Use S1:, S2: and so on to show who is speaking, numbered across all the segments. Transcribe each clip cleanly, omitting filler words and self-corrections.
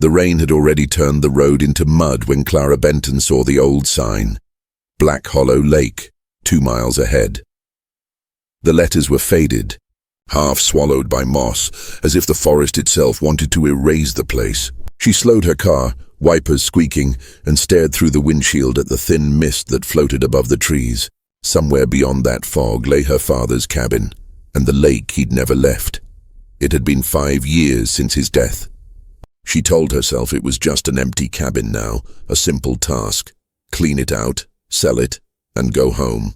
S1: The rain had already turned the road into mud when Clara Benton saw the old sign, Black Hollow Lake, 2 miles ahead. The letters were faded, half swallowed by moss, as if the forest itself wanted to erase the place. She slowed her car, wipers squeaking, and stared through the windshield at the thin mist that floated above the trees. Somewhere beyond that fog lay her father's cabin, and the lake he'd never left. It had been 5 years since his death. She told herself it was just an empty cabin now, a simple task. Clean it out, sell it, and go home.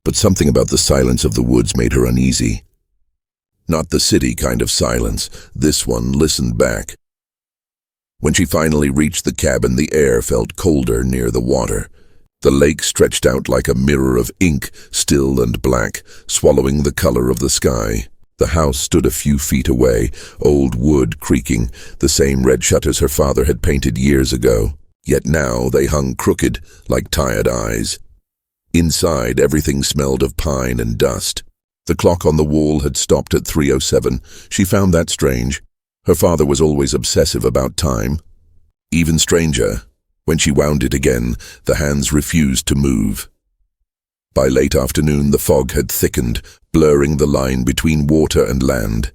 S1: But something about the silence of the woods made her uneasy. Not the city kind of silence. This one listened back. When she finally reached the cabin, the air felt colder near the water. The lake stretched out like a mirror of ink, still and black, swallowing the color of the sky. The house stood a few feet away, old wood creaking, the same red shutters her father had painted years ago. Yet now they hung crooked, like tired eyes. Inside, everything smelled of pine and dust. The clock on the wall had stopped at 3:07. She found that strange. Her father was always obsessive about time. Even stranger, when she wound it again, the hands refused to move. By late afternoon, the fog had thickened, blurring the line between water and land.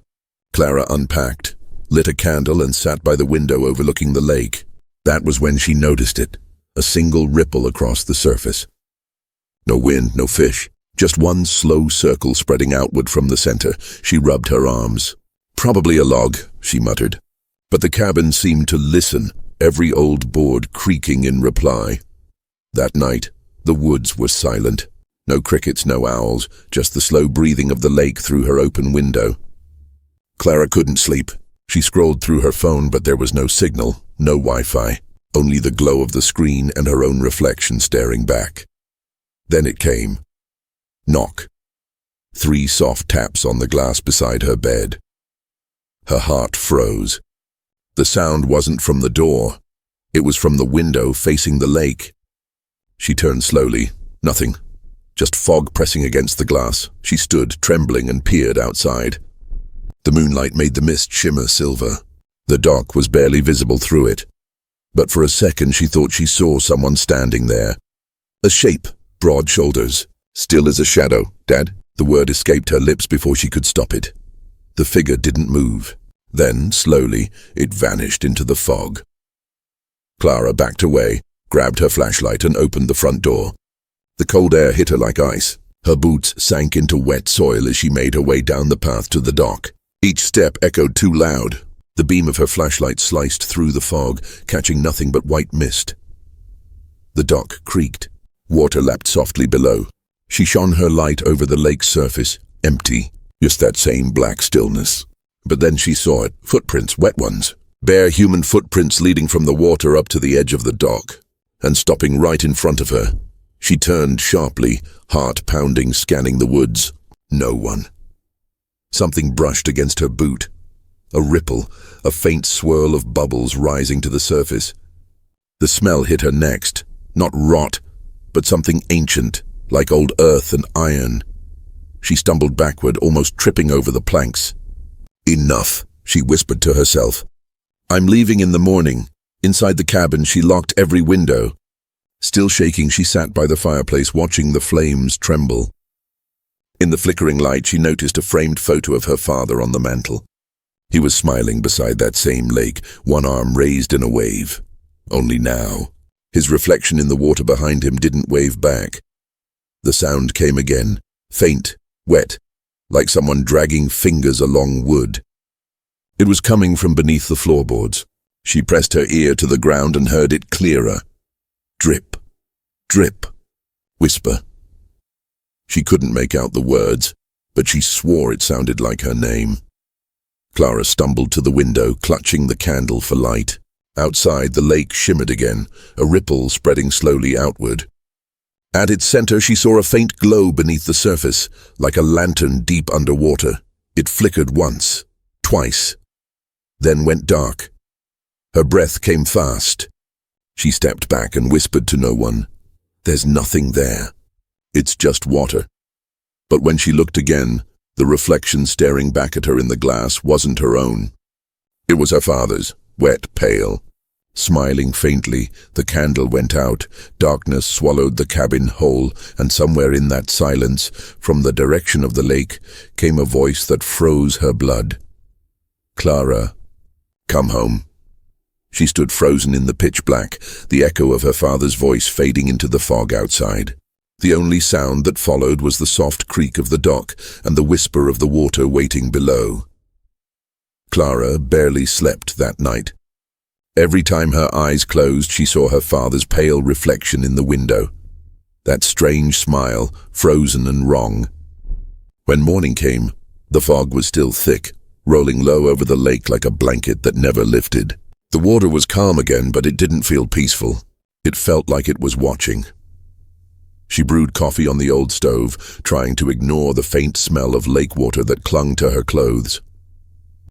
S1: Clara unpacked, lit a candle, and sat by the window overlooking the lake. That was when she noticed it, a single ripple across the surface. No wind, no fish, just one slow circle spreading outward from the center. She rubbed her arms. Probably a log, she muttered. But the cabin seemed to listen, every old board creaking in reply. That night, the woods were silent. No crickets, no owls, just the slow breathing of the lake through her open window. Clara couldn't sleep. She scrolled through her phone, but there was no signal, no Wi-Fi, only the glow of the screen and her own reflection staring back. Then it came. Knock. 3 soft taps on the glass beside her bed. Her heart froze. The sound wasn't from the door. It was from the window facing the lake. She turned slowly. Nothing. Just fog pressing against the glass. She stood, trembling, and peered outside. The moonlight made the mist shimmer silver. The dock was barely visible through it. But for a second she thought she saw someone standing there. A shape, broad shoulders. Still as a shadow. Dad? The word escaped her lips before she could stop it. The figure didn't move. Then, slowly, it vanished into the fog. Clara backed away, grabbed her flashlight, and opened the front door. The cold air hit her like ice. Her boots sank into wet soil as she made her way down the path to the dock. Each step echoed too loud. The beam of her flashlight sliced through the fog, catching nothing but white mist. The dock creaked. Water lapped softly below. She shone her light over the lake's surface, empty, just that same black stillness. But then she saw it, footprints, wet ones. Bare human footprints leading from the water up to the edge of the dock, and stopping right in front of her. She turned sharply, heart pounding, scanning the woods. No one. Something brushed against her boot. A ripple, a faint swirl of bubbles rising to the surface. The smell hit her next, not rot, but something ancient, like old earth and iron. She stumbled backward, almost tripping over the planks. Enough, she whispered to herself. I'm leaving in the morning. Inside the cabin, she locked every window. Still shaking, she sat by the fireplace, watching the flames tremble. In the flickering light, she noticed a framed photo of her father on the mantel. He was smiling beside that same lake, one arm raised in a wave. Only now, his reflection in the water behind him didn't wave back. The sound came again, faint, wet, like someone dragging fingers along wood. It was coming from beneath the floorboards. She pressed her ear to the ground and heard it clearer. Drip, drip, whisper. She couldn't make out the words, but she swore it sounded like her name. Clara stumbled to the window, clutching the candle for light. Outside, the lake shimmered again, a ripple spreading slowly outward. At its center, she saw a faint glow beneath the surface, like a lantern deep underwater. It flickered once, twice, then went dark. Her breath came fast. She stepped back and whispered to no one. There's nothing there. It's just water. But when she looked again, the reflection staring back at her in the glass wasn't her own. It was her father's, wet, pale. Smiling faintly, the candle went out, darkness swallowed the cabin whole, and somewhere in that silence, from the direction of the lake, came a voice that froze her blood. "Clara, come home." She stood frozen in the pitch black, the echo of her father's voice fading into the fog outside. The only sound that followed was the soft creak of the dock and the whisper of the water waiting below. Clara barely slept that night. Every time her eyes closed, she saw her father's pale reflection in the window. That strange smile, frozen and wrong. When morning came, the fog was still thick, rolling low over the lake like a blanket that never lifted. The water was calm again, but it didn't feel peaceful. It felt like it was watching. She brewed coffee on the old stove, trying to ignore the faint smell of lake water that clung to her clothes.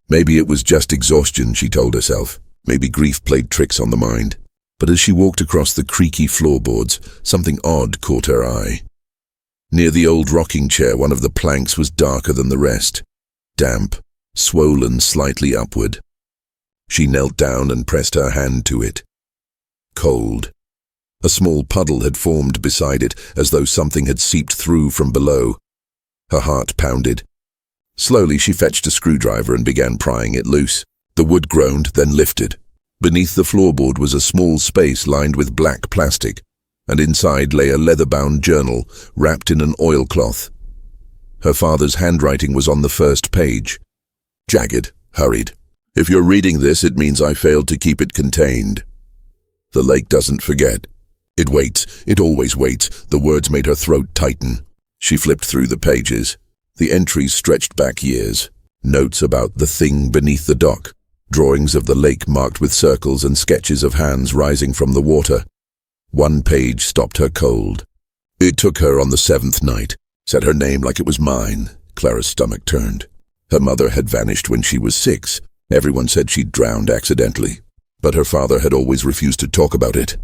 S1: Maybe it was just exhaustion, she told herself. Maybe grief played tricks on the mind. But as she walked across the creaky floorboards, something odd caught her eye. Near the old rocking chair, one of the planks was darker than the rest. Damp, swollen slightly upward. She knelt down and pressed her hand to it. Cold. A small puddle had formed beside it, as though something had seeped through from below. Her heart pounded. Slowly she fetched a screwdriver and began prying it loose. The wood groaned, then lifted. Beneath the floorboard was a small space lined with black plastic, and inside lay a leather-bound journal wrapped in an oilcloth. Her father's handwriting was on the first page. Jagged, hurried. "If you're reading this, it means I failed to keep it contained. The lake doesn't forget. It waits. It always waits." The words made her throat tighten. She flipped through the pages. The entries stretched back years. Notes about the thing beneath the dock. Drawings of the lake marked with circles and sketches of hands rising from the water. One page stopped her cold. "It took her on the 7th night. Said her name like it was mine." Clara's stomach turned. Her mother had vanished when she was 6. Everyone said she'd drowned accidentally. But her father had always refused to talk about it.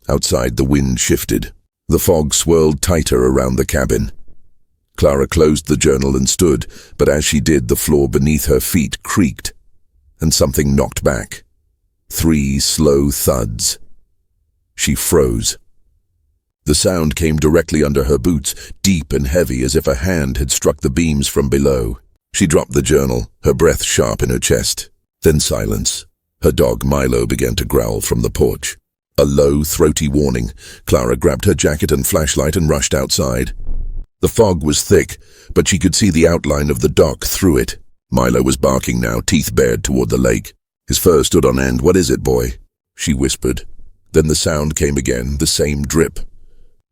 S1: Outside, the wind shifted. The fog swirled tighter around the cabin. Clara closed the journal and stood, but as she did, the floor beneath her feet creaked, and something knocked back. 3 slow thuds. She froze. The sound came directly under her boots, deep and heavy, as if a hand had struck the beams from below. She dropped the journal, her breath sharp in her chest. Then silence. Her dog Milo began to growl from the porch. A low, throaty warning. Clara grabbed her jacket and flashlight and rushed outside. The fog was thick, but she could see the outline of the dock through it. Milo was barking now, teeth bared toward the lake. His fur stood on end. "What is it, boy?" she whispered. Then the sound came again, the same drip.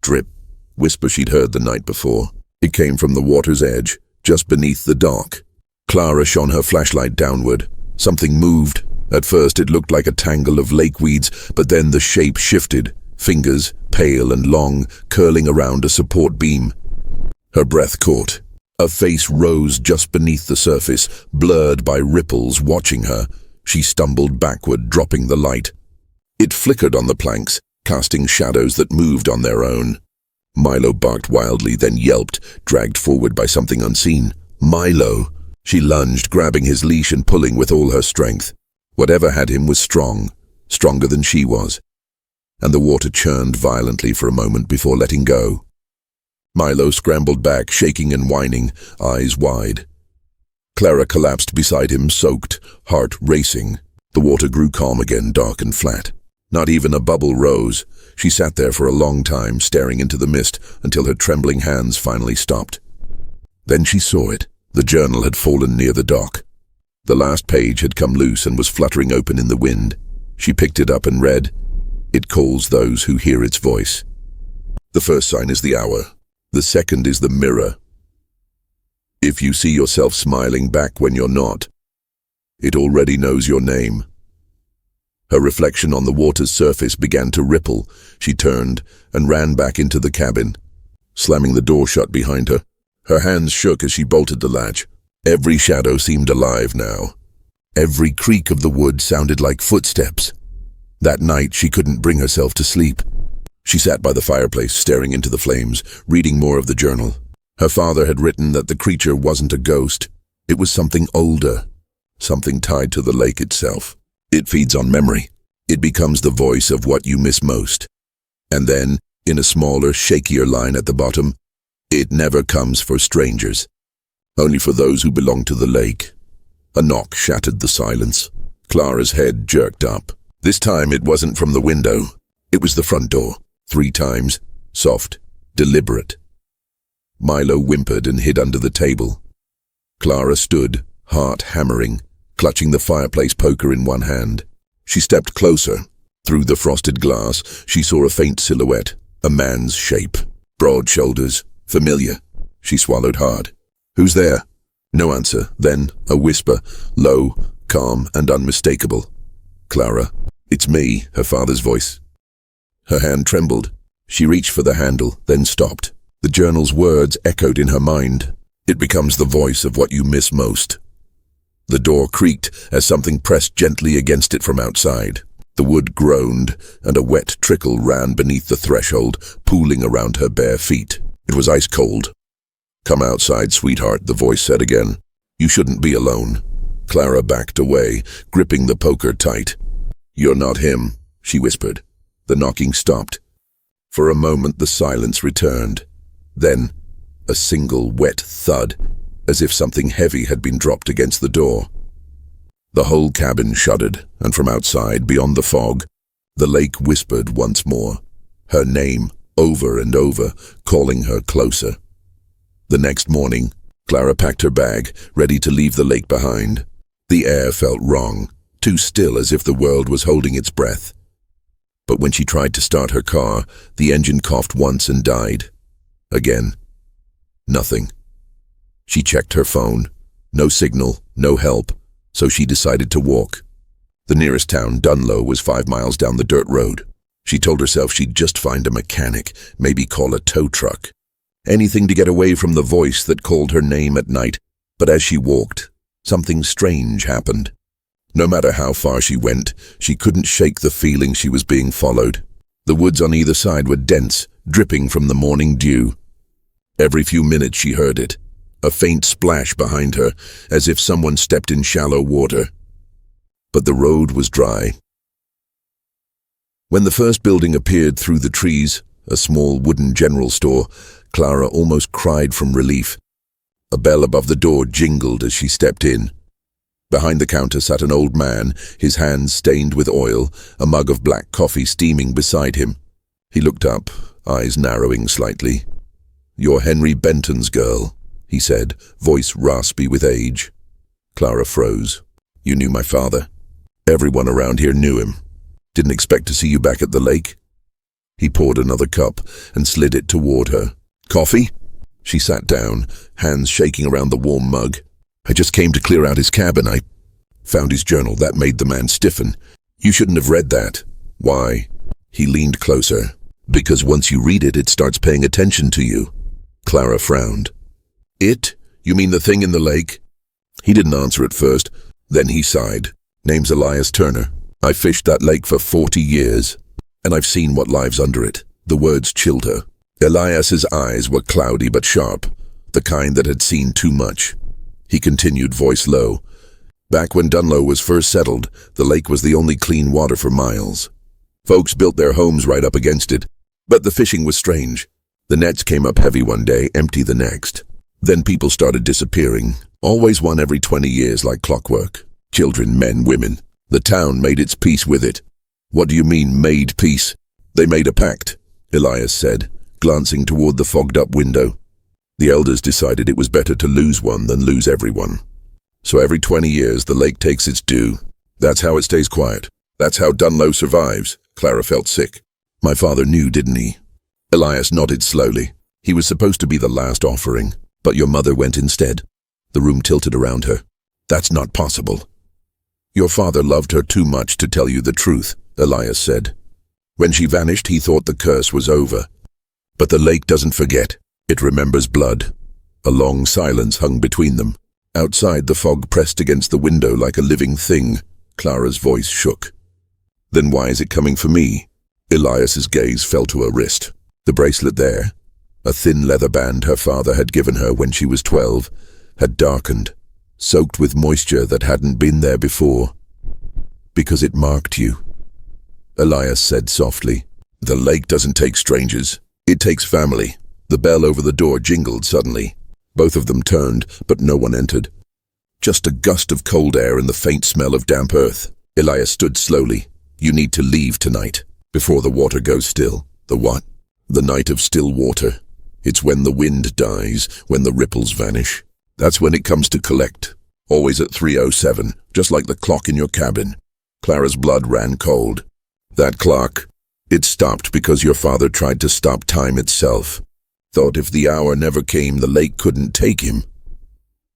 S1: Drip, whisper she'd heard the night before. It came from the water's edge, just beneath the dock. Clara shone her flashlight downward. Something moved. At first it looked like a tangle of lake weeds, but then the shape shifted, fingers, pale and long, curling around a support beam. Her breath caught. A face rose just beneath the surface, blurred by ripples watching her. She stumbled backward, dropping the light. It flickered on the planks, casting shadows that moved on their own. Milo barked wildly, then yelped, dragged forward by something unseen. Milo! She lunged, grabbing his leash and pulling with all her strength. Whatever had him was strong, stronger than she was. And the water churned violently for a moment before letting go. Milo scrambled back, shaking and whining, eyes wide. Clara collapsed beside him, soaked, heart racing. The water grew calm again, dark and flat. Not even a bubble rose. She sat there for a long time, staring into the mist, until her trembling hands finally stopped. Then she saw it. The journal had fallen near the dock. The last page had come loose and was fluttering open in the wind. She picked it up and read, "It calls those who hear its voice. The first sign is the hour. The second is the mirror. If you see yourself smiling back when you're not, it already knows your name." Her reflection on the water's surface began to ripple. She turned and ran back into the cabin, slamming the door shut behind her. Her hands shook as she bolted the latch. Every shadow seemed alive now. Every creak of the wood sounded like footsteps. That night she couldn't bring herself to sleep. She sat by the fireplace, staring into the flames, reading more of the journal. Her father had written that the creature wasn't a ghost. It was something older, something tied to the lake itself. It feeds on memory. It becomes the voice of what you miss most. And then, in a smaller, shakier line at the bottom, it never comes for strangers. Only for those who belong to the lake. A knock shattered the silence. Clara's head jerked up. This time it wasn't from the window. It was the front door. 3 times. Soft. Deliberate. Milo whimpered and hid under the table. Clara stood, heart hammering, clutching the fireplace poker in one hand. She stepped closer. Through the frosted glass, she saw a faint silhouette, a man's shape. Broad shoulders. Familiar. She swallowed hard. "Who's there?" No answer. Then a whisper, low, calm, and unmistakable. "Clara." "It's me," her father's voice. Her hand trembled. She reached for the handle, then stopped. The journal's words echoed in her mind. It becomes the voice of what you miss most. The door creaked as something pressed gently against it from outside. The wood groaned, and a wet trickle ran beneath the threshold, pooling around her bare feet. It was ice cold. "Come outside, sweetheart," the voice said again. "You shouldn't be alone." Clara backed away, gripping the poker tight. "You're not him," she whispered. The knocking stopped. For a moment the silence returned. Then, a single wet thud, as if something heavy had been dropped against the door. The whole cabin shuddered, and from outside, beyond the fog, the lake whispered once more. Her name, over and over, calling her closer. The next morning, Clara packed her bag, ready to leave the lake behind. The air felt wrong, too still as if the world was holding its breath. But when she tried to start her car, the engine coughed once and died. Again. Nothing. She checked her phone. No signal, no help, so she decided to walk. The nearest town, Dunlow, was 5 miles down the dirt road. She told herself she'd just find a mechanic, maybe call a tow truck. Anything to get away from the voice that called her name at night. But as she walked, something strange happened. No matter how far she went, she couldn't shake the feeling she was being followed. The woods on either side were dense, dripping from the morning dew. Every few minutes she heard it, a faint splash behind her, as if someone stepped in shallow water. But the road was dry. When the first building appeared through the trees, a small wooden general store, Clara almost cried from relief. A bell above the door jingled as she stepped in. Behind the counter sat an old man, his hands stained with oil, a mug of black coffee steaming beside him. He looked up, eyes narrowing slightly. "You're Henry Benton's girl," he said, voice raspy with age. Clara froze. "You knew my father?" "Everyone around here knew him. Didn't expect to see you back at the lake." He poured another cup and slid it toward her. "Coffee?" She sat down, hands shaking around the warm mug. "I just came to clear out his cabin. I found his journal. That made the man stiffen. You shouldn't have read that." "Why?" He leaned closer. "Because once you read it, it starts paying attention to you." Clara frowned. "It? You mean the thing in the lake?" He didn't answer at first. Then he sighed. "Name's Elias Turner. I fished that lake for 40 years, and I've seen what lives under it." The words chilled her. Elias's eyes were cloudy but sharp, the kind that had seen too much. He continued, voice low. "Back when Dunlow was first settled, the lake was the only clean water for miles. Folks built their homes right up against it, but the fishing was strange. The nets came up heavy one day, empty the next. Then people started disappearing, always one every 20 years like clockwork. Children, men, women. The town made its peace with it." "What do you mean, made peace?" "They made a pact," Elias said, glancing toward the fogged-up window. "The elders decided it was better to lose one than lose everyone. So every 20 years the lake takes its due. That's how it stays quiet. That's how Dunlow survives." Clara felt sick. "My father knew, didn't he?" Elias nodded slowly. "He was supposed to be the last offering, but your mother went instead." The room tilted around her. "That's not possible." "Your father loved her too much to tell you the truth," Elias said. "When she vanished, he thought the curse was over. But the lake doesn't forget. It remembers blood." A long silence hung between them. Outside, the fog pressed against the window like a living thing. Clara's voice shook. "Then why is it coming for me?" Elias's gaze fell to her wrist. The bracelet there, a thin leather band her father had given her when she was 12, had darkened, soaked with moisture that hadn't been there before. Because it marked you, Elias said softly. The lake doesn't take strangers. It takes family. The bell over the door jingled suddenly. Both of them turned, but no one entered. Just a gust of cold air and the faint smell of damp earth. Elias stood slowly. You need to leave tonight, before the water goes still. The what? The night of still water. It's when the wind dies, when the ripples vanish. That's when it comes to collect. Always at 3:07, just like the clock in your cabin. Clara's blood ran cold. That clock, it stopped because your father tried to stop time itself. Thought if the hour never came, the lake couldn't take him.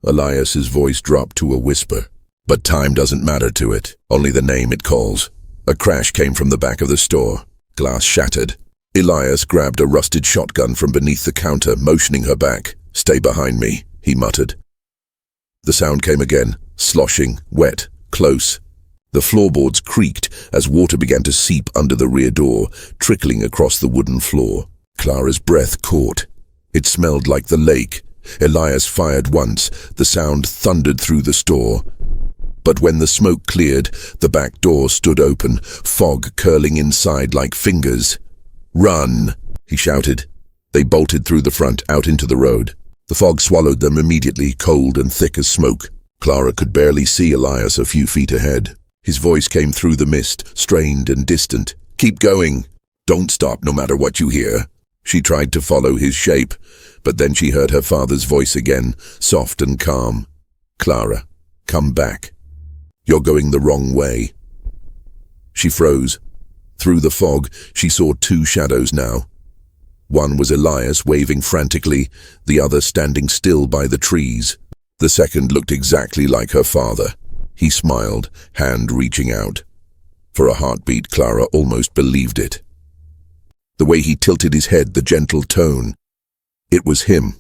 S1: Elias's voice dropped to a whisper. But time doesn't matter to it, only the name it calls. A crash came from the back of the store. Glass shattered. Elias grabbed a rusted shotgun from beneath the counter, motioning her back. Stay behind me, he muttered. The sound came again, sloshing, wet, close. The floorboards creaked as water began to seep under the rear door, trickling across the wooden floor. Clara's breath caught. It smelled like the lake. Elias fired once. The sound thundered through the store. But when the smoke cleared, the back door stood open, fog curling inside like fingers. Run, he shouted. They bolted through the front, out into the road. The fog swallowed them immediately, cold and thick as smoke. Clara could barely see Elias a few feet ahead. His voice came through the mist, strained and distant. Keep going. Don't stop no matter what you hear. She tried to follow his shape, but then she heard her father's voice again, soft and calm. Clara, come back. You're going the wrong way. She froze. Through the fog, she saw two shadows now. One was Elias waving frantically, the other standing still by the trees. The second looked exactly like her father. He smiled, hand reaching out. For a heartbeat, Clara almost believed it. The way he tilted his head, the gentle tone. It was him.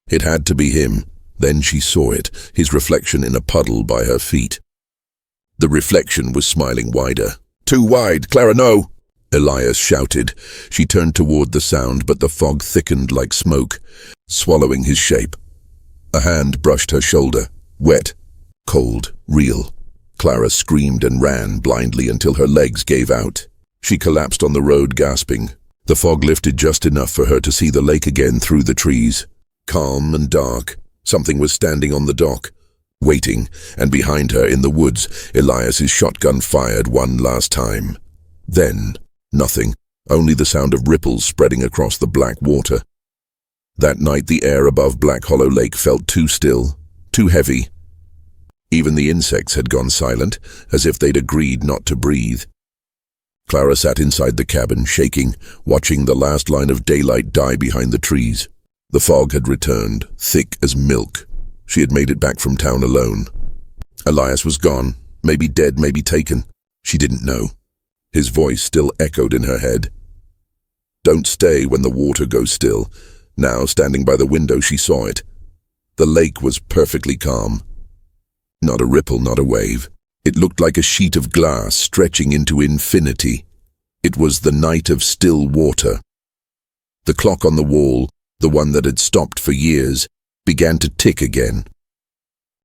S1: It had to be him. Then she saw it, his reflection in a puddle by her feet. The reflection was smiling wider. Too wide, Clara, no! Elias shouted. She turned toward the sound, but the fog thickened like smoke, swallowing his shape. A hand brushed her shoulder, wet, cold, real. Clara screamed and ran blindly until her legs gave out. She collapsed on the road, gasping. The fog lifted just enough for her to see the lake again through the trees. Calm and dark, something was standing on the dock, waiting, and behind her in the woods, Elias's shotgun fired one last time. Then, nothing, only the sound of ripples spreading across the black water. That night the air above Black Hollow Lake felt too still, too heavy. Even the insects had gone silent, as if they'd agreed not to breathe. Clara sat inside the cabin, shaking, watching the last line of daylight die behind the trees. The fog had returned, thick as milk. She had made it back from town alone. Elias was gone, maybe dead, maybe taken. She didn't know. His voice still echoed in her head. Don't stay when the water goes still. Now, standing by the window, she saw it. The lake was perfectly calm. Not a ripple, not a wave. It looked like a sheet of glass stretching into infinity. It was the night of still water. The clock on the wall, the one that had stopped for years, began to tick again.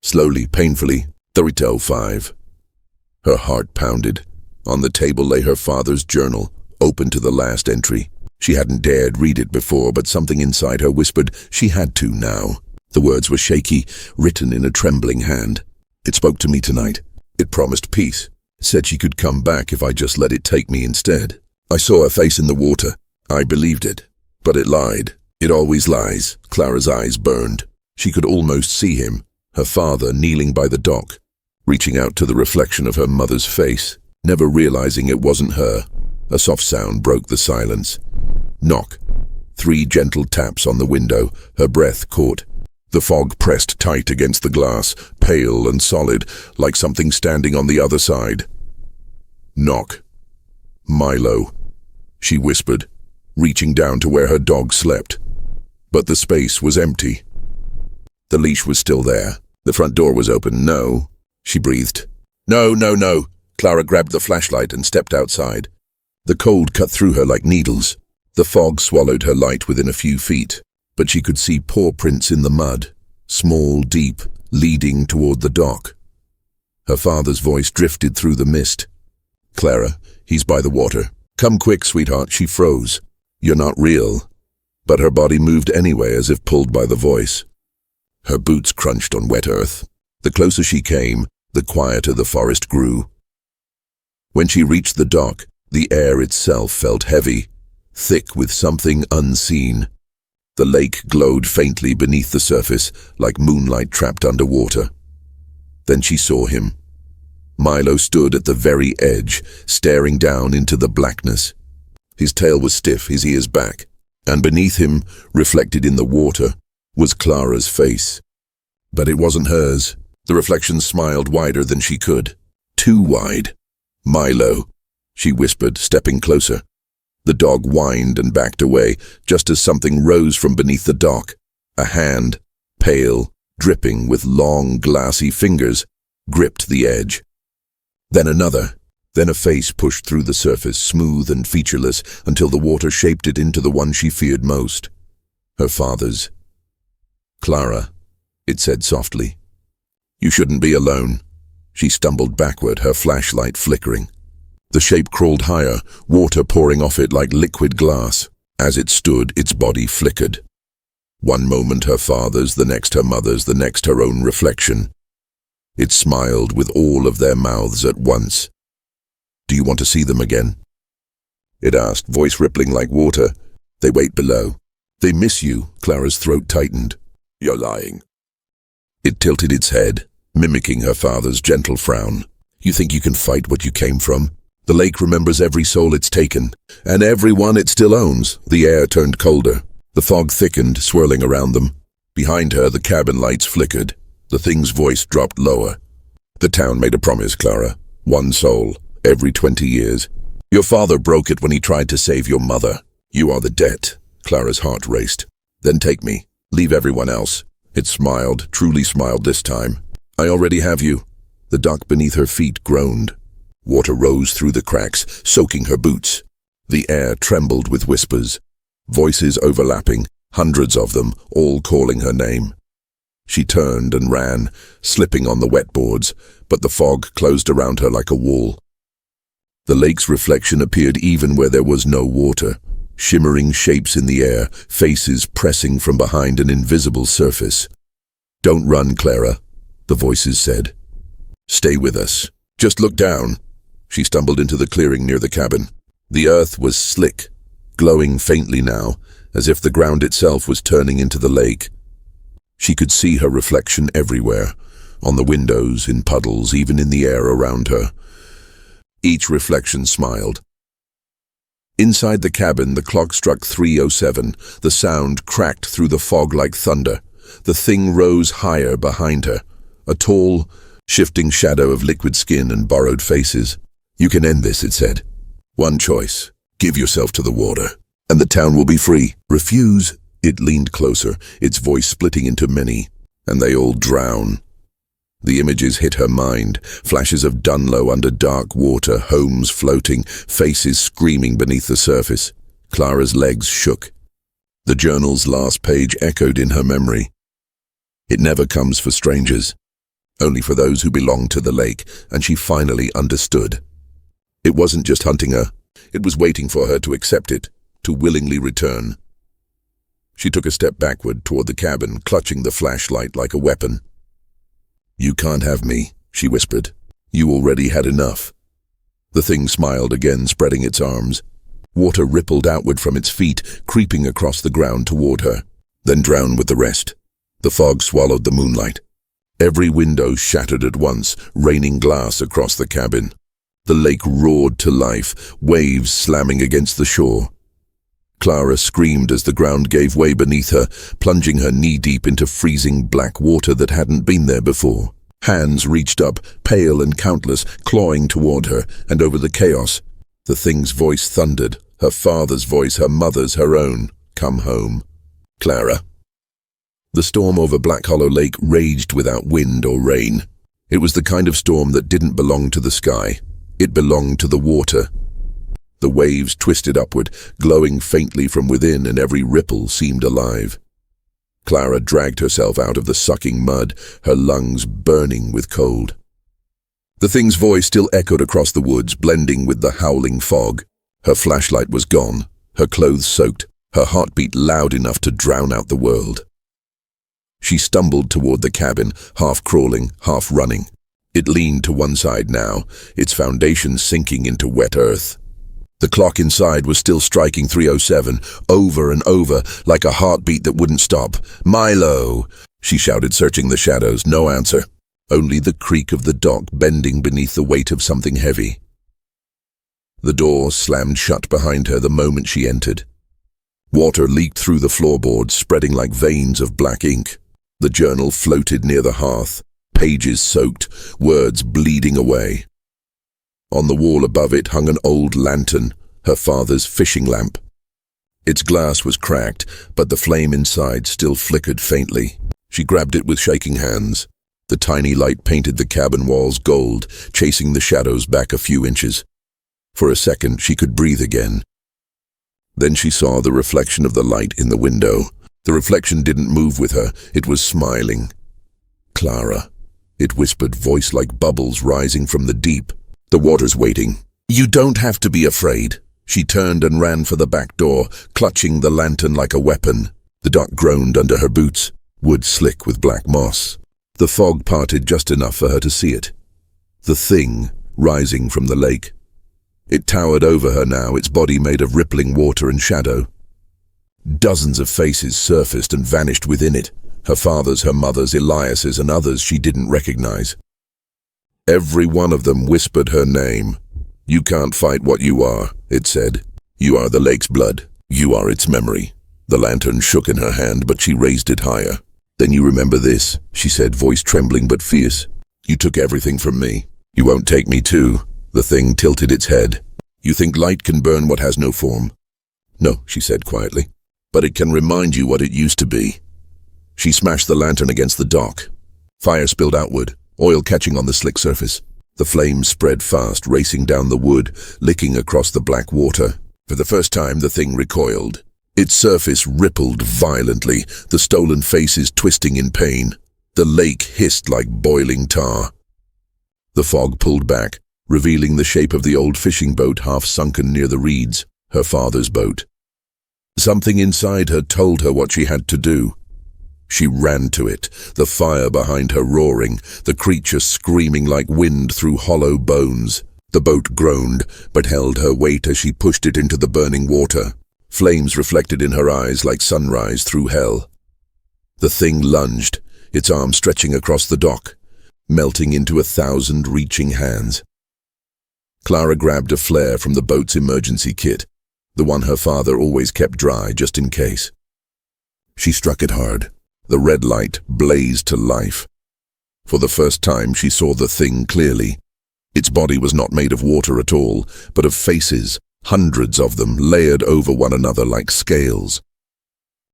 S1: Slowly, painfully, 3:05. Her heart pounded. On the table lay her father's journal, open to the last entry. She hadn't dared read it before, but something inside her whispered she had to now. The words were shaky, written in a trembling hand. It spoke to me tonight. It promised peace. It said she could come back if I just let it take me instead. I saw her face in the water. I believed it. But it lied. It always lies. Clara's eyes burned. She could almost see him, her father kneeling by the dock, reaching out to the reflection of her mother's face, never realizing it wasn't her. A soft sound broke the silence. Knock. 3 gentle taps on the window. Her breath caught. The fog pressed tight against the glass, pale and solid, like something standing on the other side. Knock. Milo, she whispered, reaching down to where her dog slept. But the space was empty. The leash was still there. The front door was open. No, she breathed. No, no, no. Clara grabbed the flashlight and stepped outside. The cold cut through her like needles. The fog swallowed her light within a few feet, but she could see paw prints in the mud, small, deep, leading toward the dock. Her father's voice drifted through the mist. "Clara, he's by the water. Come quick, sweetheart." She froze. "You're not real." But her body moved anyway, as if pulled by the voice. Her boots crunched on wet earth. The closer she came, the quieter the forest grew. When she reached the dock, the air itself felt heavy, thick with something unseen. The lake glowed faintly beneath the surface, like moonlight trapped underwater. Then she saw him. Milo stood at the very edge, staring down into the blackness. His tail was stiff, his ears back, and beneath him, reflected in the water, was Clara's face. But it wasn't hers. The reflection smiled wider than she could. Too wide. "Milo," she whispered, stepping closer. The dog whined and backed away, just as something rose from beneath the dock. A hand, pale, dripping with long, glassy fingers, gripped the edge. Then another. Then a face pushed through the surface, smooth and featureless, until the water shaped it into the one she feared most. Her father's. "Clara," it said softly. "You shouldn't be alone." She stumbled backward, her flashlight flickering. The shape crawled higher, water pouring off it like liquid glass. As it stood, its body flickered. One moment her father's, the next her mother's, the next her own reflection. It smiled with all of their mouths at once. "Do you want to see them again?" it asked, voice rippling like water. "They wait below. They miss you." Clara's throat tightened. "You're lying." It tilted its head, mimicking her father's gentle frown. "You think you can fight what you came from? The lake remembers every soul it's taken, and everyone it still owns." The air turned colder. The fog thickened, swirling around them. Behind her, the cabin lights flickered. The thing's voice dropped lower. "The town made a promise, Clara. One soul, every 20 years. Your father broke it when he tried to save your mother. You are the debt." Clara's heart raced. "Then take me. Leave everyone else." It smiled, truly smiled this time. "I already have you." The dock beneath her feet groaned. Water rose through the cracks, soaking her boots. The air trembled with whispers. Voices overlapping, hundreds of them, all calling her name. She turned and ran, slipping on the wet boards, but the fog closed around her like a wall. The lake's reflection appeared even where there was no water. Shimmering shapes in the air, faces pressing from behind an invisible surface. "Don't run, Clara," the voices said. "Stay with us. Just look down." She stumbled into the clearing near the cabin. The earth was slick, glowing faintly now, as if the ground itself was turning into the lake. She could see her reflection everywhere, on the windows, in puddles, even in the air around her. Each reflection smiled. Inside the cabin, the clock struck 3:07. The sound cracked through the fog like thunder. The thing rose higher behind her, a tall, shifting shadow of liquid skin and borrowed faces. "You can end this," it said. "One choice. Give yourself to the water, and the town will be free. Refuse." It leaned closer, its voice splitting into many, "and they all drown." The images hit her mind, flashes of Dunlow under dark water, homes floating, faces screaming beneath the surface. Clara's legs shook. The journal's last page echoed in her memory. "It never comes for strangers, only for those who belong to the lake," and she finally understood. It wasn't just hunting her, it was waiting for her to accept it, to willingly return. She took a step backward toward the cabin, clutching the flashlight like a weapon. "You can't have me," she whispered. "You already had enough." The thing smiled again, spreading its arms. Water rippled outward from its feet, creeping across the ground toward her, then drowned with the rest. The fog swallowed the moonlight. Every window shattered at once, raining glass across the cabin. The lake roared to life, waves slamming against the shore. Clara screamed as the ground gave way beneath her, plunging her knee-deep into freezing black water that hadn't been there before. Hands reached up, pale and countless, clawing toward her, and over the chaos, the thing's voice thundered, her father's voice, her mother's, her own. "Come home, Clara." The storm over Black Hollow Lake raged without wind or rain. It was the kind of storm that didn't belong to the sky. It belonged to the water. The waves twisted upward, glowing faintly from within, and every ripple seemed alive. Clara dragged herself out of the sucking mud, her lungs burning with cold. The thing's voice still echoed across the woods, blending with the howling fog. Her flashlight was gone, her clothes soaked, her heartbeat loud enough to drown out the world. She stumbled toward the cabin, half crawling, half running. It leaned to one side now, its foundation sinking into wet earth. The clock inside was still striking 3:07, over and over, like a heartbeat that wouldn't stop. "Milo!" she shouted, searching the shadows. No answer. Only the creak of the dock bending beneath the weight of something heavy. The door slammed shut behind her the moment she entered. Water leaked through the floorboards, spreading like veins of black ink. The journal floated near the hearth, pages soaked, words bleeding away. On the wall above it hung an old lantern, her father's fishing lamp. Its glass was cracked, but the flame inside still flickered faintly. She grabbed it with shaking hands. The tiny light painted the cabin walls gold, chasing the shadows back a few inches. For a second, she could breathe again. Then she saw the reflection of the light in the window. The reflection didn't move with her. It was smiling. "Clara," it whispered, voice like bubbles rising from the deep. "The water's waiting. You don't have to be afraid." She turned and ran for the back door, clutching the lantern like a weapon. The dock groaned under her boots, wood slick with black moss. The fog parted just enough for her to see it. The thing rising from the lake. It towered over her now, its body made of rippling water and shadow. Dozens of faces surfaced and vanished within it. Her father's, her mother's, Elias's, and others she didn't recognize. Every one of them whispered her name. "You can't fight what you are," it said. "You are the lake's blood. You are its memory." The lantern shook in her hand, but she raised it higher. "Then you remember this," she said, voice trembling but fierce. "You took everything from me. You won't take me too." The thing tilted its head. "You think light can burn what has no form?" "No," she said quietly. "But it can remind you what it used to be." She smashed the lantern against the dock. Fire spilled outward, oil catching on the slick surface. The flames spread fast, racing down the wood, licking across the black water. For the first time, the thing recoiled. Its surface rippled violently, the stolen faces twisting in pain. The lake hissed like boiling tar. The fog pulled back, revealing the shape of the old fishing boat half sunken near the reeds, her father's boat. Something inside her told her what she had to do. She ran to it, the fire behind her roaring, the creature screaming like wind through hollow bones. The boat groaned, but held her weight as she pushed it into the burning water. Flames reflected in her eyes like sunrise through hell. The thing lunged, its arm stretching across the dock, melting into 1,000 reaching hands. Clara grabbed a flare from the boat's emergency kit, the one her father always kept dry just in case. She struck it hard. The red light blazed to life. For the first time, she saw the thing clearly. Its body was not made of water at all, but of faces, hundreds of them layered over one another like scales.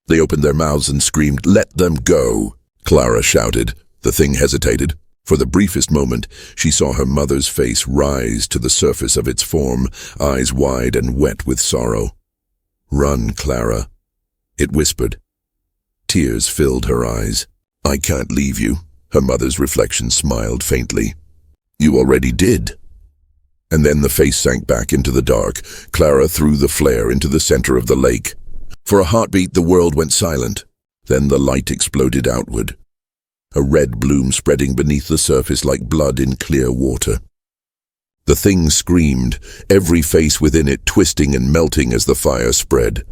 S1: They opened their mouths and screamed, "Let them go!" Clara shouted. The thing hesitated. For the briefest moment, she saw her mother's face rise to the surface of its form, eyes wide and wet with sorrow. "Run, Clara," it whispered. Tears filled her eyes. "I can't leave you," her mother's reflection smiled faintly. "You already did." And then the face sank back into the dark. Clara threw the flare into the center of the lake. For a heartbeat, the world went silent. Then the light exploded outward, a red bloom spreading beneath the surface like blood in clear water. The thing screamed, every face within it twisting and melting as the fire spread.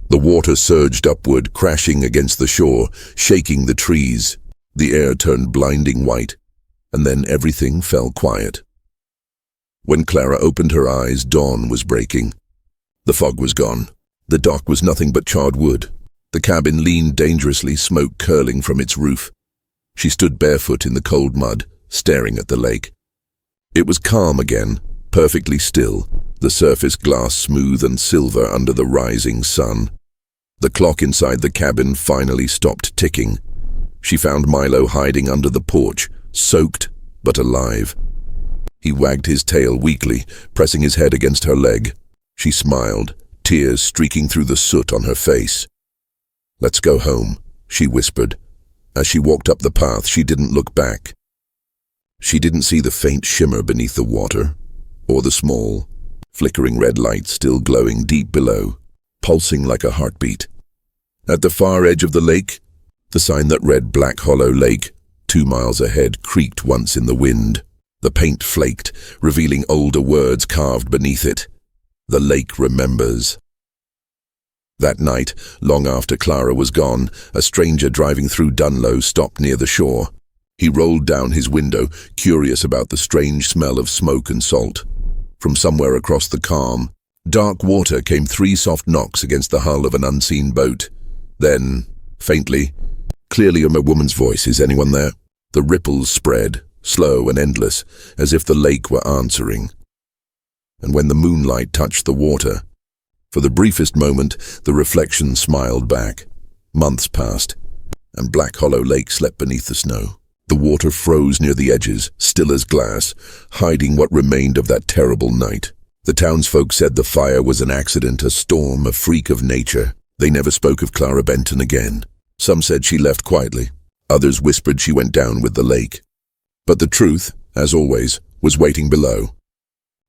S1: The water surged upward, crashing against the shore, shaking the trees. The air turned blinding white, and then everything fell quiet. When Clara opened her eyes, dawn was breaking. The fog was gone. The dock was nothing but charred wood. The cabin leaned dangerously, smoke curling from its roof. She stood barefoot in the cold mud, staring at the lake. It was calm again, perfectly still, the surface glass smooth and silver under the rising sun. The clock inside the cabin finally stopped ticking. She found Milo hiding under the porch, soaked but alive. He wagged his tail weakly, pressing his head against her leg. She smiled, tears streaking through the soot on her face. "Let's go home," she whispered. As she walked up the path, she didn't look back. She didn't see the faint shimmer beneath the water, or the small, flickering red light still glowing deep below, pulsing like a heartbeat. At the far edge of the lake, the sign that read Black Hollow Lake, 2 miles ahead, creaked once in the wind. The paint flaked, revealing older words carved beneath it. The lake remembers. That night, long after Clara was gone, a stranger driving through Dunlow stopped near the shore. He rolled down his window, curious about the strange smell of smoke and salt. From somewhere across the calm, dark water came 3 soft knocks against the hull of an unseen boat. Then, faintly, clearly a woman's voice, "Is anyone there?" The ripples spread, slow and endless, as if the lake were answering. And when the moonlight touched the water, for the briefest moment, the reflection smiled back. Months passed, and Black Hollow Lake slept beneath the snow. The water froze near the edges, still as glass, hiding what remained of that terrible night. The townsfolk said the fire was an accident, a storm, a freak of nature. They never spoke of Clara Benton again. Some said she left quietly. Others whispered she went down with the lake. But the truth, as always, was waiting below.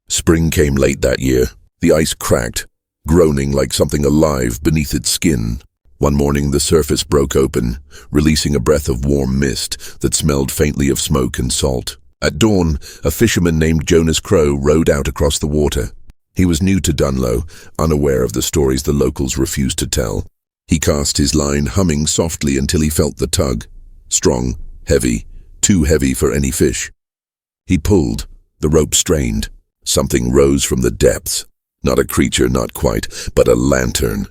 S1: Spring came late that year. The ice cracked, groaning like something alive beneath its skin. One morning the surface broke open, releasing a breath of warm mist that smelled faintly of smoke and salt. At dawn, a fisherman named Jonas Crow rowed out across the water. He was new to Dunlow, unaware of the stories the locals refused to tell. He cast his line, humming softly until he felt the tug. Strong, heavy, too heavy for any fish. He pulled, the rope strained. Something rose from the depths. Not a creature, not quite, but a lantern.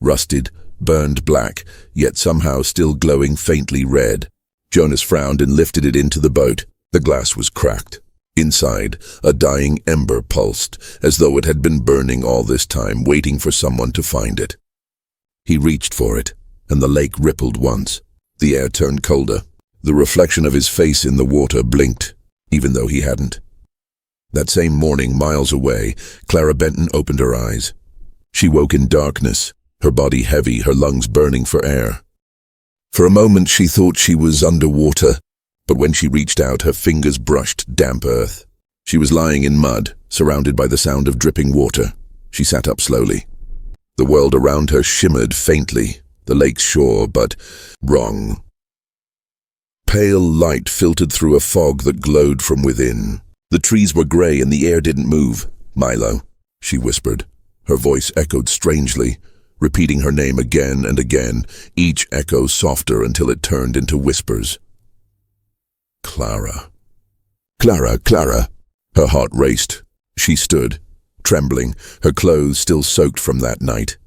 S1: Rusted, burned black, yet somehow still glowing faintly red. Jonas frowned and lifted it into the boat. The glass was cracked. Inside, a dying ember pulsed, as though it had been burning all this time, waiting for someone to find it. He reached for it, and the lake rippled once. The air turned colder. The reflection of his face in the water blinked, even though he hadn't. That same morning, miles away, Clara Benton opened her eyes. She woke in darkness, her body heavy, her lungs burning for air. For a moment she thought she was underwater, but when she reached out, her fingers brushed damp earth. She was lying in mud, surrounded by the sound of dripping water. She sat up slowly. The world around her shimmered faintly, the lake's shore, but wrong. Pale light filtered through a fog that glowed from within. The trees were grey and the air didn't move. "Milo," she whispered. Her voice echoed strangely, repeating her name again and again, each echo softer until it turned into whispers. Clara. Clara, Clara. Her heart raced. She stood, trembling, her clothes still soaked from that night.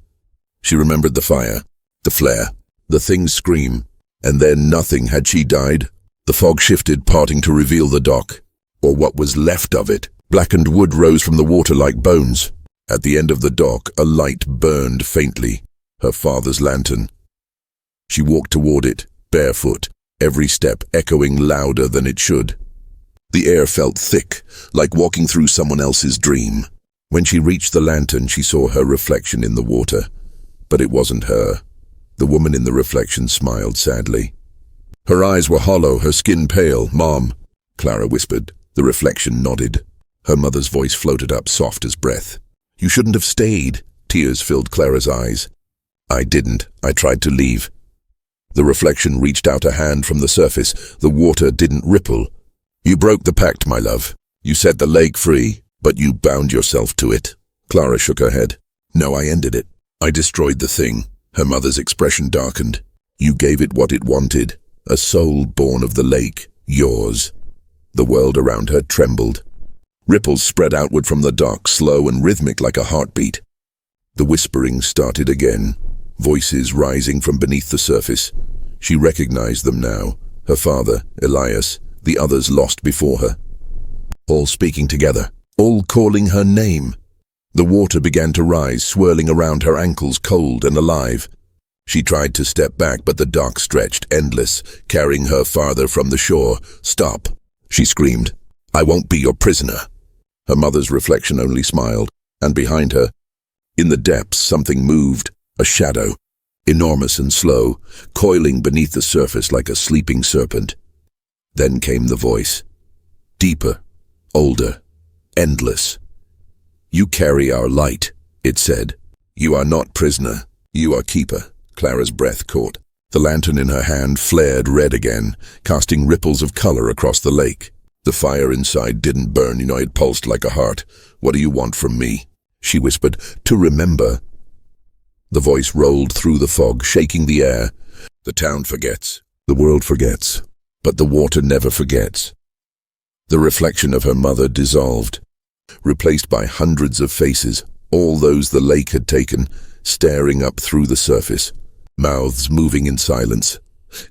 S1: She remembered the fire, the flare, the thing's scream, and then nothing. Had she died? The fog shifted, parting to reveal the dock, or what was left of it. Blackened wood rose from the water like bones. At the end of the dock, a light burned faintly, her father's lantern. She walked toward it, barefoot, every step echoing louder than it should. The air felt thick, like walking through someone else's dream. When she reached the lantern, she saw her reflection in the water. But it wasn't her. The woman in the reflection smiled sadly. Her eyes were hollow, her skin pale. "Mom," Clara whispered. The reflection nodded. Her mother's voice floated up, soft as breath. "You shouldn't have stayed." Tears filled Clara's eyes. "I didn't. I tried to leave." The reflection reached out a hand from the surface. The water didn't ripple. "You broke the pact, my love. You set the lake free, but you bound yourself to it." Clara shook her head. "No, I ended it. I destroyed the thing." Her mother's expression darkened. "You gave it what it wanted, a soul born of the lake, yours." The world around her trembled. Ripples spread outward from the dock, slow and rhythmic like a heartbeat. The whispering started again, voices rising from beneath the surface. She recognized them now, her father, Elias, the others lost before her. All speaking together, all calling her name. The water began to rise, swirling around her ankles, cold and alive. She tried to step back, but the dock stretched, endless, carrying her farther from the shore. "Stop," she screamed. "I won't be your prisoner." Her mother's reflection only smiled, and behind her, in the depths, something moved, a shadow, enormous and slow, coiling beneath the surface like a sleeping serpent. Then came the voice. Deeper, older, endless. "You carry our light," it said. "You are not prisoner, you are keeper." Clara's breath caught. The lantern in her hand flared red again, casting ripples of color across the lake. The fire inside didn't burn, it pulsed like a heart. "What do you want from me?" she whispered. "To remember." The voice rolled through the fog, shaking the air. "The town forgets. The world forgets. But the water never forgets." The reflection of her mother dissolved, replaced by hundreds of faces, all those the lake had taken, staring up through the surface, mouths moving in silence.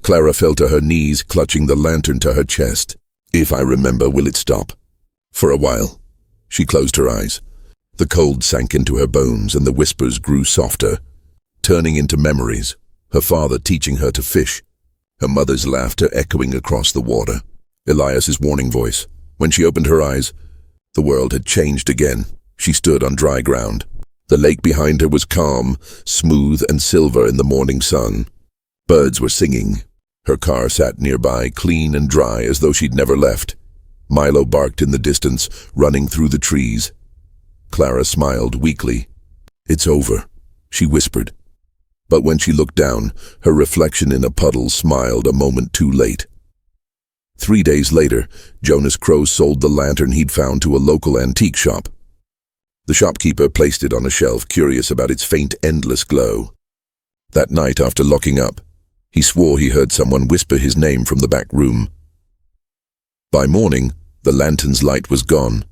S1: Clara fell to her knees, clutching the lantern to her chest. "If I remember, will it stop?" For a while, she closed her eyes. The cold sank into her bones and the whispers grew softer, turning into memories. Her father teaching her to fish, her mother's laughter echoing across the water, Elias's warning voice. When she opened her eyes, the world had changed again. She stood on dry ground. The lake behind her was calm, smooth and silver in the morning sun. Birds were singing. Her car sat nearby, clean and dry as though she'd never left. Milo barked in the distance, running through the trees. Clara smiled weakly. "It's over," she whispered. But when she looked down, her reflection in a puddle smiled a moment too late. 3 days later, Jonas Crow sold the lantern he'd found to a local antique shop. The shopkeeper placed it on a shelf, curious about its faint, endless glow. That night, after locking up, he swore he heard someone whisper his name from the back room. By morning, the lantern's light was gone.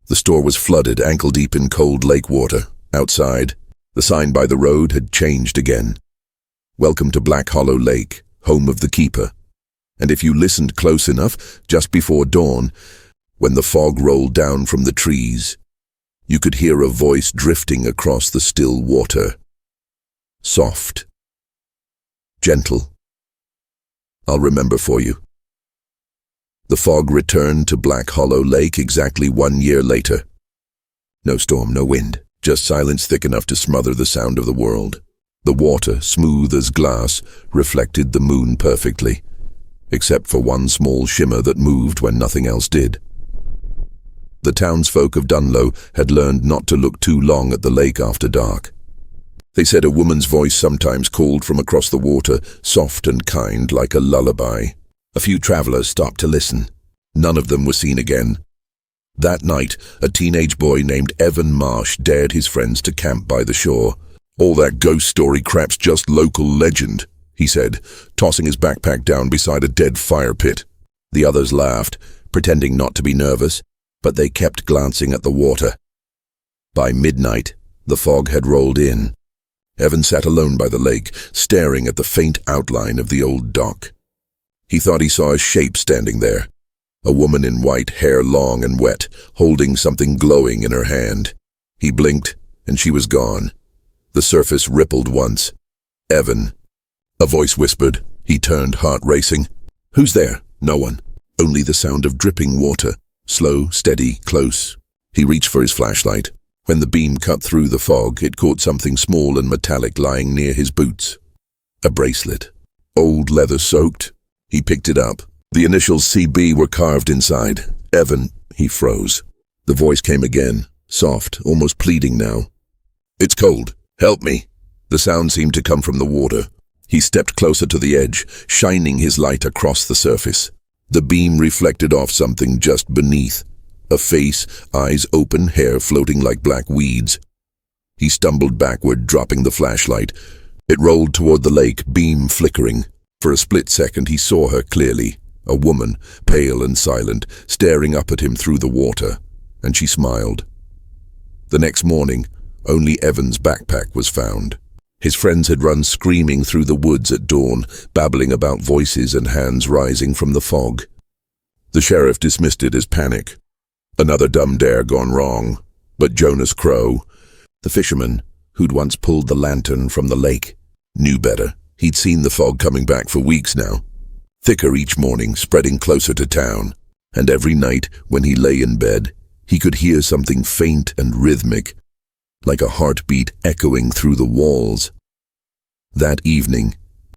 S1: The store was flooded, ankle-deep in cold lake water. Outside, the sign by the road had changed again. "Welcome to Black Hollow Lake, home of the keeper." And if you listened close enough, just before dawn, when the fog rolled down from the trees, you could hear a voice drifting across the still water. Soft. Gentle. "I'll remember for you." The fog returned to Black Hollow Lake exactly 1 year later. No storm, no wind, just silence thick enough to smother the sound of the world. The water, smooth as glass, reflected the moon perfectly, except for one small shimmer that moved when nothing else did. The townsfolk of Dunlow had learned not to look too long at the lake after dark. They said a woman's voice sometimes called from across the water, soft and kind like a lullaby. A few travelers stopped to listen. None of them were seen again. That night, a teenage boy named Evan Marsh dared his friends to camp by the shore. "All that ghost story crap's just local legend," he said, tossing his backpack down beside a dead fire pit. The others laughed, pretending not to be nervous, but they kept glancing at the water. By midnight, the fog had rolled in. Evan sat alone by the lake, staring at the faint outline of the old dock. He thought he saw a shape standing there, a woman in white, hair long and wet, holding something glowing in her hand. He blinked, and she was gone. The surface rippled once. "Evan," a voice whispered. He turned, heart racing. "Who's there?" No one. Only the sound of dripping water. Slow, steady, close. He reached for his flashlight. When the beam cut through the fog, it caught something small and metallic lying near his boots. A bracelet. Old leather-soaked. He picked it up. The initials CB were carved inside. "Evan," he froze. The voice came again, soft, almost pleading now. "It's cold. Help me." The sound seemed to come from the water. He stepped closer to the edge, shining his light across the surface. The beam reflected off something just beneath. A face, eyes open, hair floating like black weeds. He stumbled backward, dropping the flashlight. It rolled toward the lake, beam flickering. For a split second he saw her clearly. A woman, pale and silent, staring up at him through the water. And she smiled. The next morning, only Evan's backpack was found. His friends had run screaming through the woods at dawn, babbling about voices and hands rising from the fog. The sheriff dismissed it as panic. Another dumb dare gone wrong. But Jonas Crow, the fisherman who'd once pulled the lantern from the lake, knew better. He'd seen the fog coming back for weeks now. Thicker each morning, spreading closer to town. And every night, when he lay in bed, he could hear something faint and rhythmic, like a heartbeat echoing through the walls. That evening,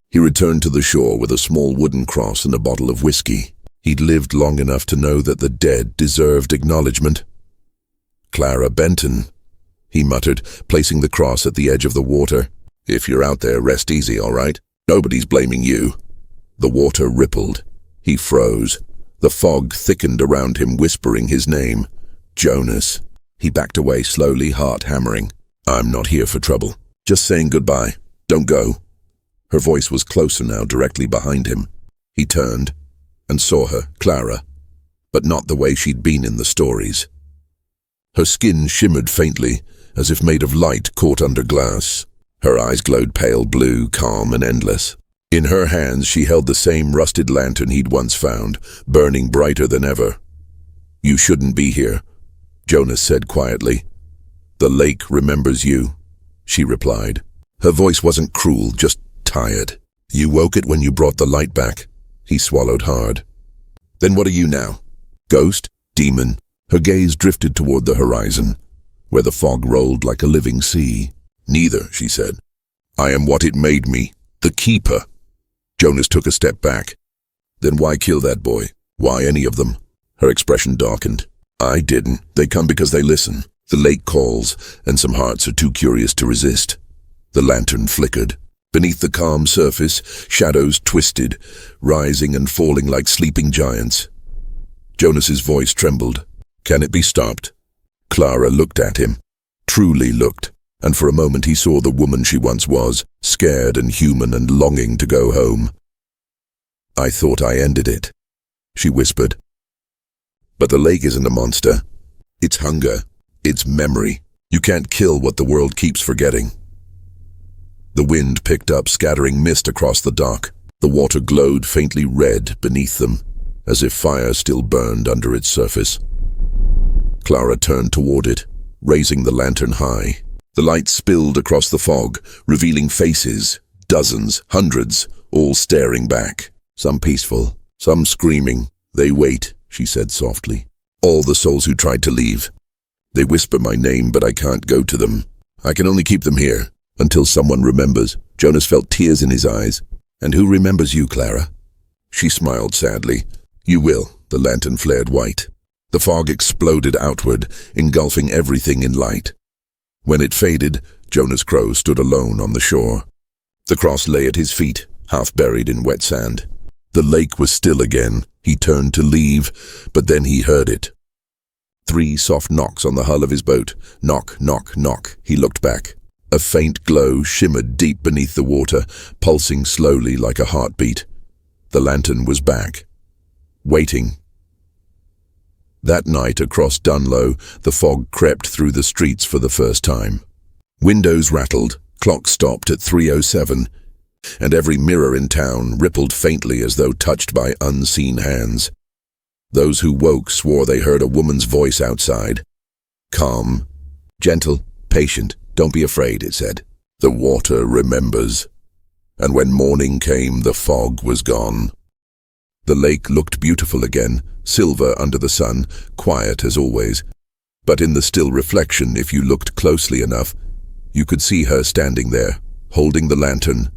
S1: he returned to the shore with a small wooden cross and a bottle of whiskey. He'd lived long enough to know that the dead deserved acknowledgement. "Clara Benton," he muttered, placing the cross at the edge of the water. "If you're out there, rest easy, all right? Nobody's blaming you." The water rippled. He froze. The fog thickened around him, whispering his name. Jonas. He backed away slowly, heart hammering. "I'm not here for trouble. Just saying goodbye. Don't go." Her voice was closer now, directly behind him. He turned and saw her, Clara, but not the way she'd been in the stories. Her skin shimmered faintly, as if made of light caught under glass. Her eyes glowed pale blue, calm and endless. In her hands she held the same rusted lantern he'd once found, burning brighter than ever. "You shouldn't be here," Jonas said quietly. "The lake remembers you," she replied. Her voice wasn't cruel, just tired. "You woke it when you brought the light back." He swallowed hard. "Then what are you now? Ghost? Demon?" Her gaze drifted toward the horizon, where the fog rolled like a living sea. "Neither," she said. "I am what it made me, the Keeper." Jonas took a step back. "Then why kill that boy? Why any of them?" Her expression darkened. "I didn't. They come because they listen. The lake calls, and some hearts are too curious to resist." The lantern flickered. Beneath the calm surface, shadows twisted, rising and falling like sleeping giants. Jonas's voice trembled. "Can it be stopped?" Clara looked at him, truly looked, and for a moment he saw the woman she once was, scared and human and longing to go home. "I thought I ended it," she whispered. "But the lake isn't a monster. It's hunger. It's memory. You can't kill what the world keeps forgetting." The wind picked up, scattering mist across the dock. The water glowed faintly red beneath them, as if fire still burned under its surface. Clara turned toward it, raising the lantern high. The light spilled across the fog, revealing faces, dozens, hundreds, all staring back. Some peaceful, some screaming. "They wait," she said softly. "All the souls who tried to leave. They whisper my name, but I can't go to them. I can only keep them here, until someone remembers." Jonas felt tears in his eyes. "And who remembers you, Clara?" She smiled sadly. "You will." The lantern flared white. The fog exploded outward, engulfing everything in light. When it faded, Jonas Crow stood alone on the shore. The cross lay at his feet, half buried in wet sand. The lake was still again. He turned to leave, but then he heard it. 3 soft knocks on the hull of his boat. Knock, knock, knock. He looked back. A faint glow shimmered deep beneath the water, pulsing slowly like a heartbeat. The lantern was back, waiting. That night across Dunlow, the fog crept through the streets for the first time. Windows rattled, clocks stopped at 3:07, and every mirror in town rippled faintly as though touched by unseen hands. Those who woke swore they heard a woman's voice outside. Calm, gentle, patient. "Don't be afraid," it said. "The water remembers." And when morning came, the fog was gone. The lake looked beautiful again, silver under the sun, quiet as always. But in the still reflection, if you looked closely enough, you could see her standing there, holding the lantern,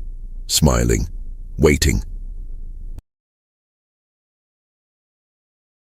S1: smiling, waiting.